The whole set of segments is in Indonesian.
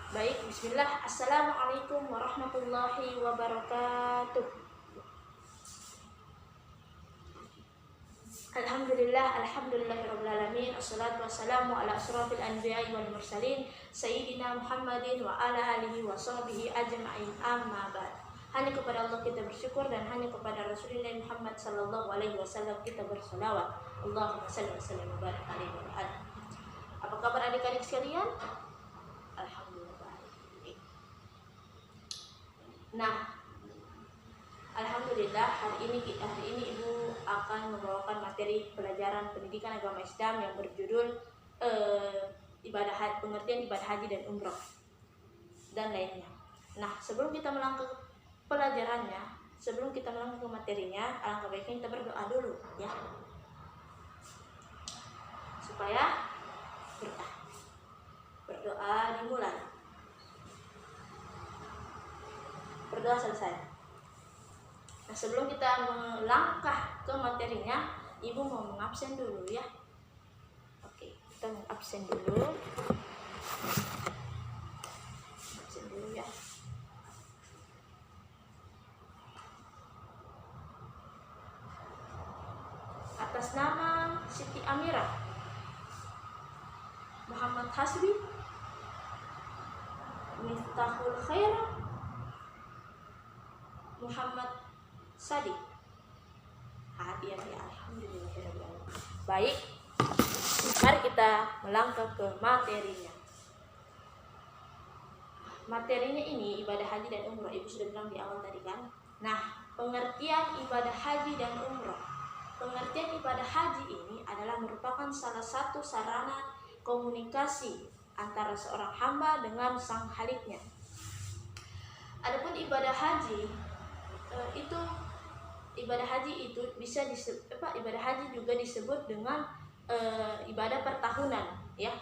Baik, bismillah. Assalamualaikum warahmatullahi wabarakatuh. Alhamdulillahirabbil alamin. Assalatu wassalamu ala asrofil anbiya'i wal mursalin sayyidina Muhammadin wa ala alihi wa sahbihi ajma'in. Amma ba'd. Hanya kepada Allah kita bersyukur dan hanya kepada Rasulullah Muhammad sallallahu alaihi wasallam kita berselawat. Allahumma shalli wa sallim wa barik alaihi wa alihi. Apa kabar adik-adik sekalian? Alhamdulillah baik. Nah, alhamdulillah hari ini Ibu akan membawakan materi pelajaran pendidikan agama Islam yang berjudul pengertian ibadah haji dan umroh dan lainnya. Nah, sebelum kita melangkah pelajarannya, sebelum kita melangkah ke materinya, alangkah baiknya kita berdoa dulu ya, supaya berdoa dimulai, berdoa selesai. Nah, sebelum kita melangkah ke materinya, Ibu mau mengabsen dulu ya. Oke, kita mengabsen dulu. Absen dulu ya. Atas nama Siti Amira, Muhammad Hasbi, Miftahul Khair, Muhammad Sadi. Hadiah. Alhamdulillah. Baik, mari kita melangkah ke materinya. Materinya ini ibadah haji dan umroh. Ibu sudah bilang di awal tadi kan. Nah, pengertian ibadah haji dan umroh. Pengertian ibadah haji ini adalah merupakan salah satu sarana komunikasi antara seorang hamba dengan sang Khaliknya. Adapun ibadah haji itu bisa ibadah haji juga disebut dengan ibadah pertahunan ya.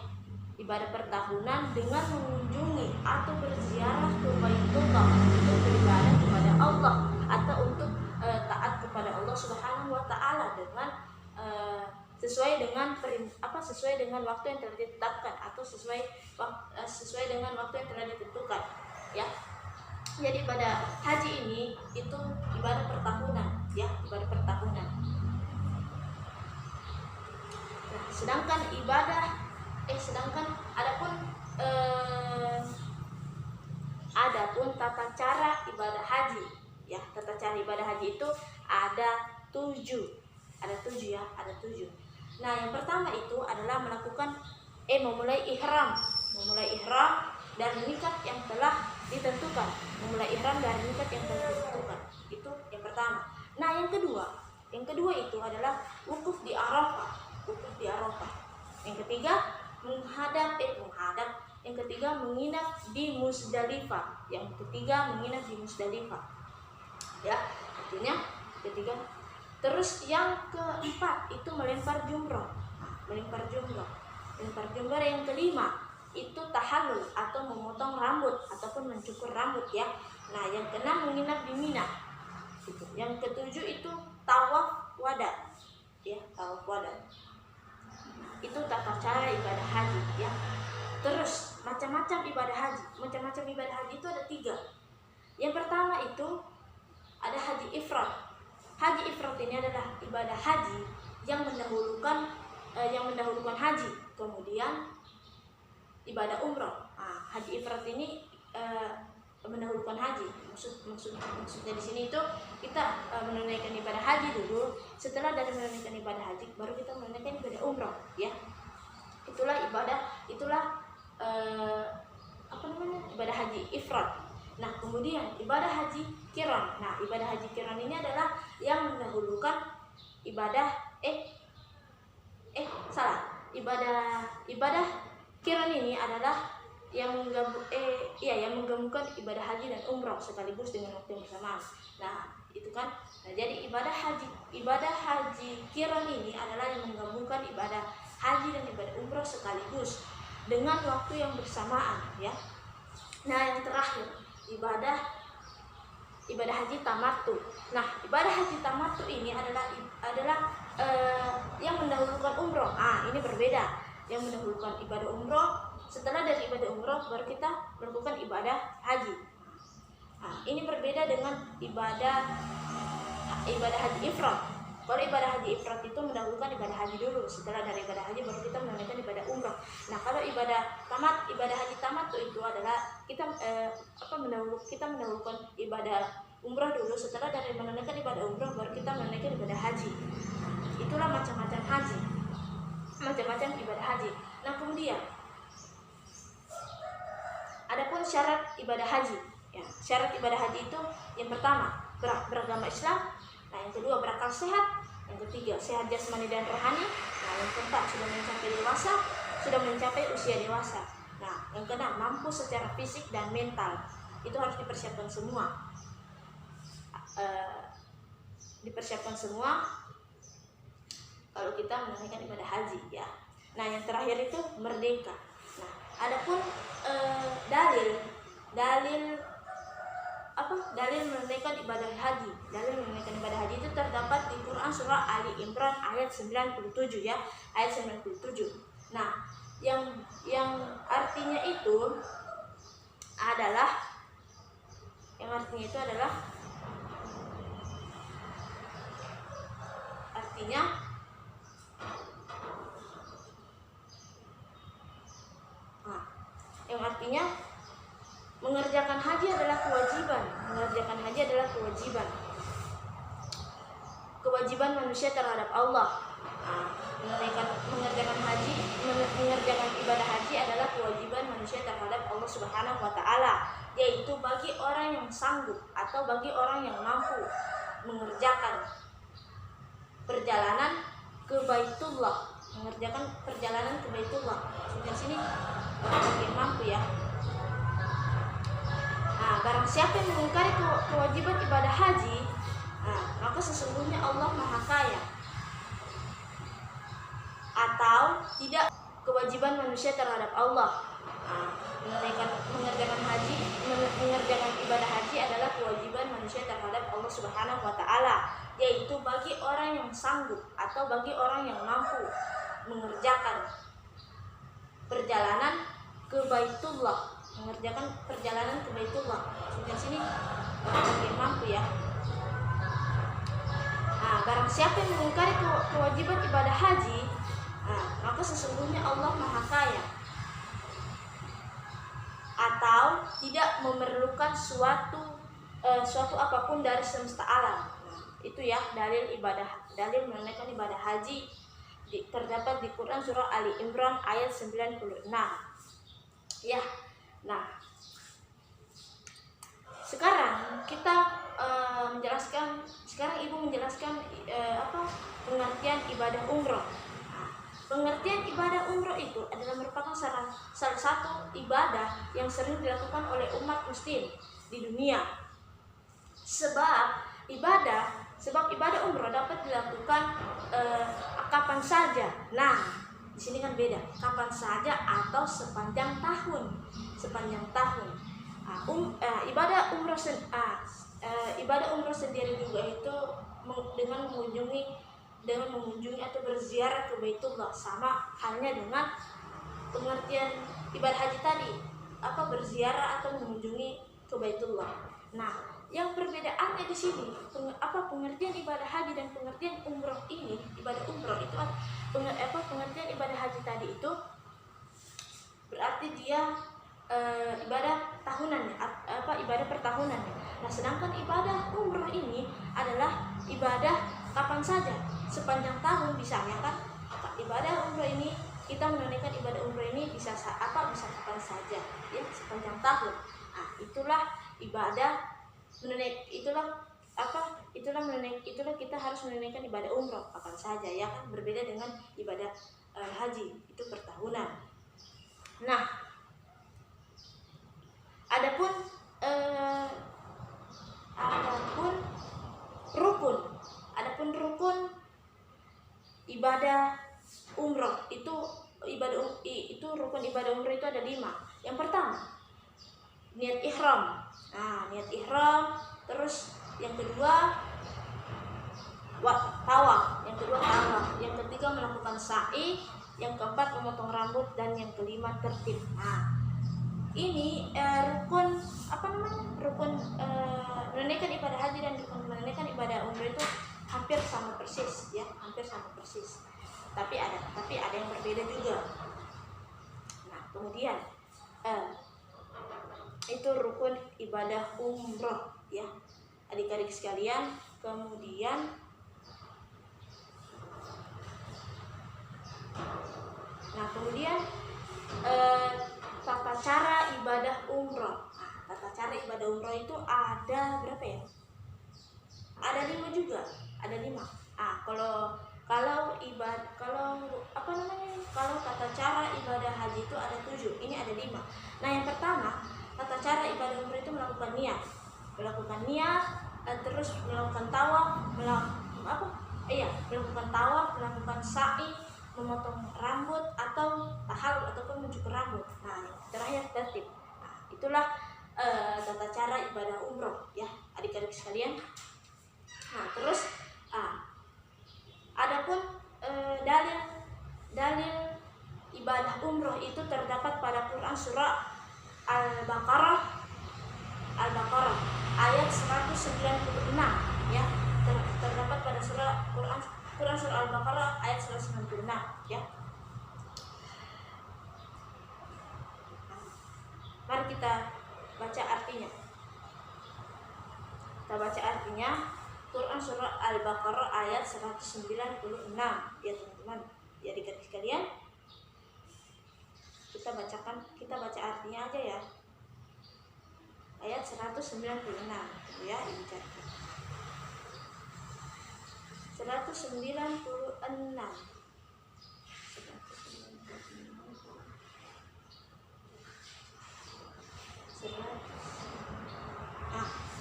Ibadah pertahunan dengan mengunjungi atau berziarah ke Baitullah untuk beribadah kepada Allah atau untuk taat kepada Allah Subhanahu wa taala dengan sesuai dengan waktu yang telah ditetapkan atau sesuai dengan waktu yang telah ditentukan ya. Jadi ibadah haji ini itu ibadah pertahunan ya, ibadah pertahunan. Nah, sedangkan adapun tata cara ibadah haji ya, tata cara ibadah haji itu ada tujuh. Nah, yang pertama itu adalah memulai ihram dari miqat yang telah ditentukan. Itu yang pertama. Nah, yang kedua itu adalah wukuf di Arafah. Yang ketiga menghadap. Yang ketiga menginap di Musdalifah. Ya, artinya ketiga. Terus yang keempat itu melempar jumroh. Yang kelima itu tahallul atau memotong rambut ataupun mencukur rambut ya. Nah, yang keenam menginap di Mina. Yang ketujuh itu tawaf wada. Ya, tawaf wada. Itu tata cara ibadah haji ya. Terus macam-macam ibadah haji. Itu ada 3. Yang pertama itu ada haji ifrad. Haji ifrad ini adalah ibadah haji yang mendahulukan haji, kemudian ibadah umroh. Nah, haji ifrad ini mendahulukan haji. Maksudnya di sini itu kita menunaikan ibadah haji dulu. Setelah dari menunaikan ibadah haji, baru kita menunaikan ibadah umroh, ya. Itulah ibadah haji ifrad. Nah, kemudian ibadah haji qiran. Nah, ibadah haji qiran ini adalah yang mendahulukan ibadah qiran ini adalah yang menggabungkan ibadah haji dan umroh sekaligus dengan waktu yang bersamaan. Nah, itu kan. Nah, jadi ibadah haji qiran ini adalah yang menggabungkan ibadah haji dan ibadah umroh sekaligus dengan waktu yang bersamaan, ya. Nah, yang terakhir ibadah haji tamattu. Nah, ibadah haji tamattu ini adalah yang mendahulukan umroh. Ini berbeda. Yang mendahulukan ibadah umroh setelah dari ibadah umroh baru kita melakukan ibadah haji. Nah, ini berbeda dengan ibadah haji ifrad. Kalau ibadah haji ifrad itu mendahulukan ibadah haji dulu, setelah dari ibadah haji baru kita menunaikan ibadah umroh. Nah, kalau ibadah haji tamat itu adalah kita mendahulukan ibadah umroh dulu, setelah dari menunaikan ibadah umroh baru kita menunaikan ibadah haji. Itulah macam-macam haji, macam-macam ibadah haji. Nah, kemudian adapun syarat ibadah haji. Ya, syarat ibadah haji itu yang pertama beragama Islam. Nah, yang kedua berakal sehat, yang ketiga sehat jasmani dan rohani. Nah, yang keempat sudah mencapai usia dewasa. Nah, yang keenam mampu secara fisik dan mental. Itu harus dipersiapkan semua. Kalau kita menunaikan ibadah haji, ya. Nah, yang terakhir itu merdeka. Nah, adapun dalil menunaikan ibadah haji. Dalil menunaikan ibadah haji itu terdapat di Quran surah Ali Imran ayat 97, ya, ayat 97. Nah, yang artinya itu adalah mengerjakan haji adalah kewajiban manusia terhadap Allah. Mengerjakan ibadah haji adalah kewajiban manusia terhadap Allah Subhanahu wa taala, yaitu bagi orang yang sanggup atau bagi orang yang mampu mengerjakan perjalanan ke Baitullah. Di sini orang yang mampu, ya. Nah, barang siapa yang mengingkari kewajiban ibadah haji, maka sesungguhnya Allah Maha Kaya. Atau tidak, kewajiban manusia terhadap Allah. Mengerjakan ibadah haji adalah kewajiban manusia terhadap Allah Subhanahu wa taala, yaitu bagi orang yang sanggup atau bagi orang yang mampu mengerjakan perjalanan ke Baitullah. Di sini orang yang mampu, ya. Nah, barang siapa yang mengingkari kewajiban ibadah haji, maka sesungguhnya Allah Maha Kaya atau tidak memerlukan suatu apapun dari semesta alam. Itu, ya, dalil menunaikan ibadah haji terdapat di Quran surah Ali Imran ayat 96. Ya. Nah, sekarang Ibu menjelaskan pengertian ibadah umroh. Pengertian ibadah umroh itu adalah merupakan salah satu ibadah yang sering dilakukan oleh umat muslim di dunia. Sebab ibadah umroh dapat dilakukan kapan saja. Nah, di sini kan beda, kapan saja atau sepanjang tahun. Ibadah umroh sendiri juga itu dengan mengunjungi atau berziarah ke Baitullah, sama halnya dengan pengertian ibadah haji tadi, berziarah atau mengunjungi ke Baitullah. Nah, yang perbedaannya di sini, pengertian ibadah haji dan pengertian umroh ini, ibadah umroh itu pengertian ibadah haji tadi itu berarti dia ibadah tahunan, ibadah per tahunan. Nah, sedangkan ibadah umroh ini adalah ibadah kapan saja, sepanjang tahun. Misalnya kan ibadah umroh ini, kita menunaikan ibadah umroh ini bisa kapan saja, ya, sepanjang tahun. Nah, itulah kita harus menunaikan ibadah umroh kapan saja, ya kan, berbeda dengan ibadah haji itu per tahunan. Nah, adapun rukun ibadah umroh itu rukun ibadah umroh itu ada 5. Yang pertama, niat ihram. Niat ihram. Terus yang kedua tawaf. Yang ketiga melakukan sa'i. yang keempat memotong rambut, dan yang kelima tertib. Nah, ini rukun menunaikan ibadah haji dan rukun menunaikan ibadah umrah itu hampir sama persis ya, hampir sama persis. Tapi ada yang berbeda juga. Nah, kemudian itu rukun ibadah umrah ya, adik-adik sekalian. Kemudian tata cara ibadah umroh. Nah, tata cara ibadah umroh itu ada berapa ya? Ada 5 juga, ada 5. Kalau tata cara ibadah haji itu ada 7, ini ada 5. Nah, yang pertama, tata cara ibadah umroh itu melakukan niat, terus melakukan tawaf, melakukan sa'i, memotong rambut atau tahallul ataupun mencukur rambut. Nah, yang terakhir tertib. Nah, itulah tata cara ibadah umroh ya, adik-adik sekalian. Nah, terus adapun dalil ibadah umroh itu terdapat pada Quran surah Al-Baqarah ayat 196 ya. Terdapat pada Quran surah Al-Baqarah ayat 196 ya. Mari kita baca artinya. Quran surah Al-Baqarah ayat 196 ya teman-teman. Ya adik-adik sekalian, kita baca artinya aja ya. Ayat 196 ya, ini catat. 196.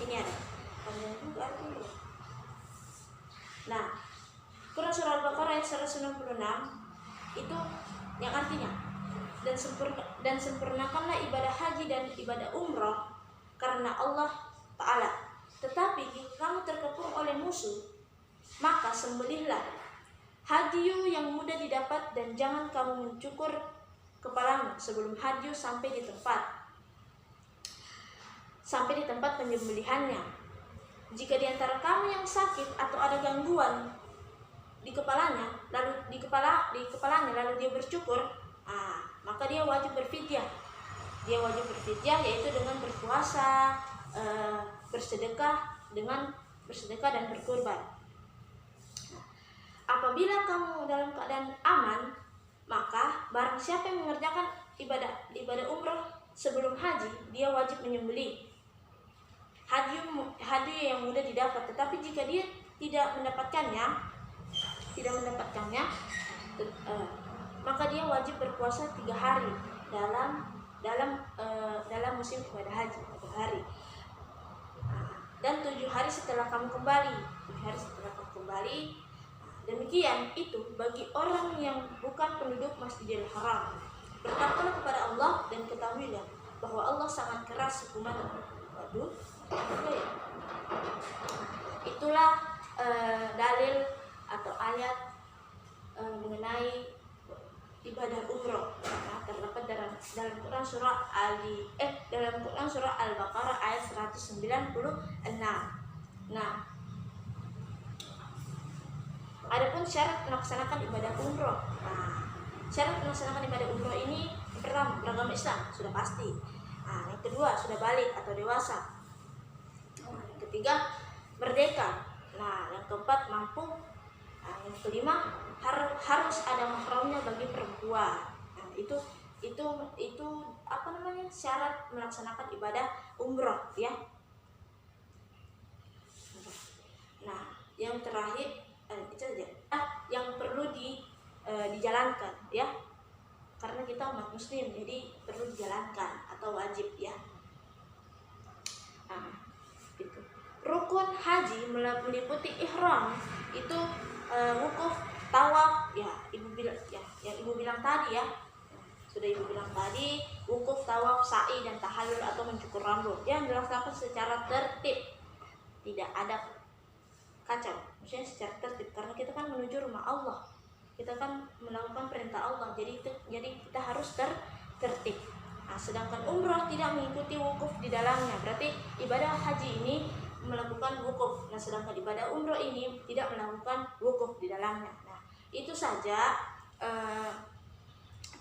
Ini ada panjang juga artinya. Nah, Quran surah Al-Baqarah ayat 196 itu yang artinya dan sempurnakanlah ibadah haji dan ibadah umrah karena Allah Ta'ala. Tetapi jika kamu terkepung oleh musuh, maka sembelihlah hadyu yang mudah didapat, dan jangan kamu mencukur kepalamu sebelum hadyu sampai di tempat penyembelihannya. Jika di antara kamu yang sakit atau ada gangguan di kepalanya lalu dia bercukur, maka dia wajib berfidyah. Yaitu dengan berpuasa, bersedekah dan berkurban. Apabila kamu dalam keadaan aman, maka barang siapa yang mengerjakan ibadah umroh sebelum haji, dia wajib menyembelih hadyu yang mudah didapat. Tetapi jika dia tidak mendapatkannya, maka dia wajib berpuasa 3 hari dalam musim ibadah haji, 3 hari. Dan 7 hari setelah kamu kembali. Demikian itu bagi orang yang bukan penduduk Masjidil Haram. Bertakwalah kepada Allah dan ketahuilah bahwa Allah sangat keras hukumannya. Waduh, itulah dalil atau ayat mengenai ibadah umroh. Terdapat dalam Quran surah Al-Baqarah ayat 196. Nah, adapun syarat melaksanakan ibadah umroh. Syarat melaksanakan ibadah umroh ini yang pertama, beragama Islam, sudah pasti. Yang kedua, sudah balik atau dewasa. Yang ketiga, merdeka. Yang keempat, mampu. Yang kelima, harus ada mahramnya bagi perempuan. Itu syarat melaksanakan ibadah umroh ya. Yang terakhir itu saja. Yang perlu dijalankan ya. Karena kita umat muslim, jadi perlu dijalankan atau wajib ya. Gitu. Rukun haji meliputi ihram, itu wukuf, tawaf ya, yang ibu bilang tadi ya. Sudah ibu bilang tadi, wukuf, tawaf, sa'i dan tahallul atau mencukur rambut yang dilaksanakan secara tertib. Tidak ada kacau, maksudnya secara tertib, karena kita kan menuju rumah Allah. kita kan melakukan perintah Allah, jadi kita harus tertib. Nah, sedangkan umroh tidak mengikuti wukuf di dalamnya, berarti ibadah haji ini melakukan wukuf. Nah, sedangkan ibadah umroh ini tidak melakukan wukuf di dalamnya. Nah, itu saja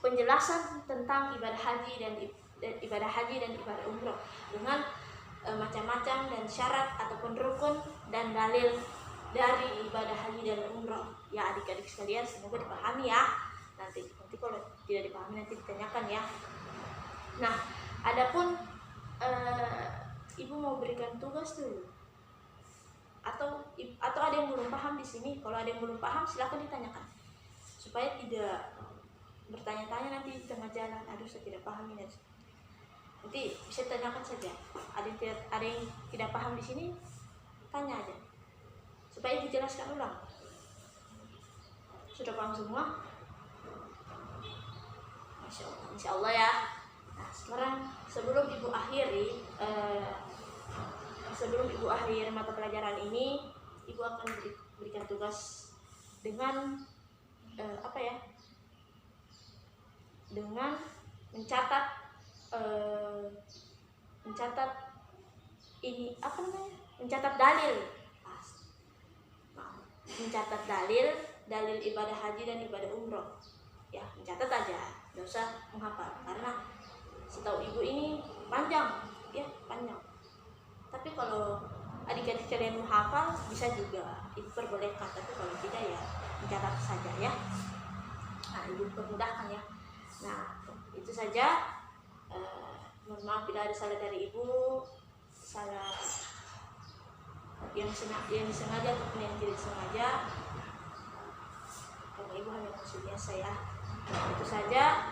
penjelasan tentang ibadah haji dan ibadah umroh dengan macam-macam dan syarat ataupun rukun dan dalil dari ibadah haji dan umroh. Ya adik-adik sekalian, semoga dipahami ya. Nanti kalau tidak dipahami nanti ditanyakan ya. Nah, adapun ibu mau berikan tugas dulu, atau ada yang belum paham di sini? Kalau ada yang belum paham silakan ditanyakan, supaya tidak bertanya-tanya nanti di tengah jalan, aduh saya tidak paham ini. Nanti bisa tanyakan saja. Ada yang tidak paham di sini, tanya aja, supaya dijelaskan ulang. Sudah paham semua? Insya Allah ya. Nah, sekarang sebelum ibu akhiri mata pelajaran ini, ibu akan berikan tugas dengan dengan mencatat ini mencatat dalil. Mencatat dalil ibadah haji dan ibadah umroh. Ya, mencatat aja, nggak usah menghafal, karena setahu ibu ini panjang. Tapi kalau adik-adik kalian menghafal bisa juga, itu perbolehkan. Tapi kalau tidak ya mencatat saja ya. Nah, ibu permudahkan ya. Nah, itu saja. Mohon maaf bila ada salah dari ibu, salah yang disengaja ataupun yang tidak disengaja. Karena ibu hanya maksud biasa ya. Itu saja.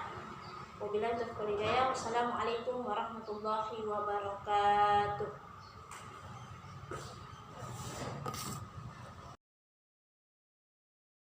Wabillahi taufiq wal hidayah. Wassalamualaikum warahmatullahi wabarakatuh.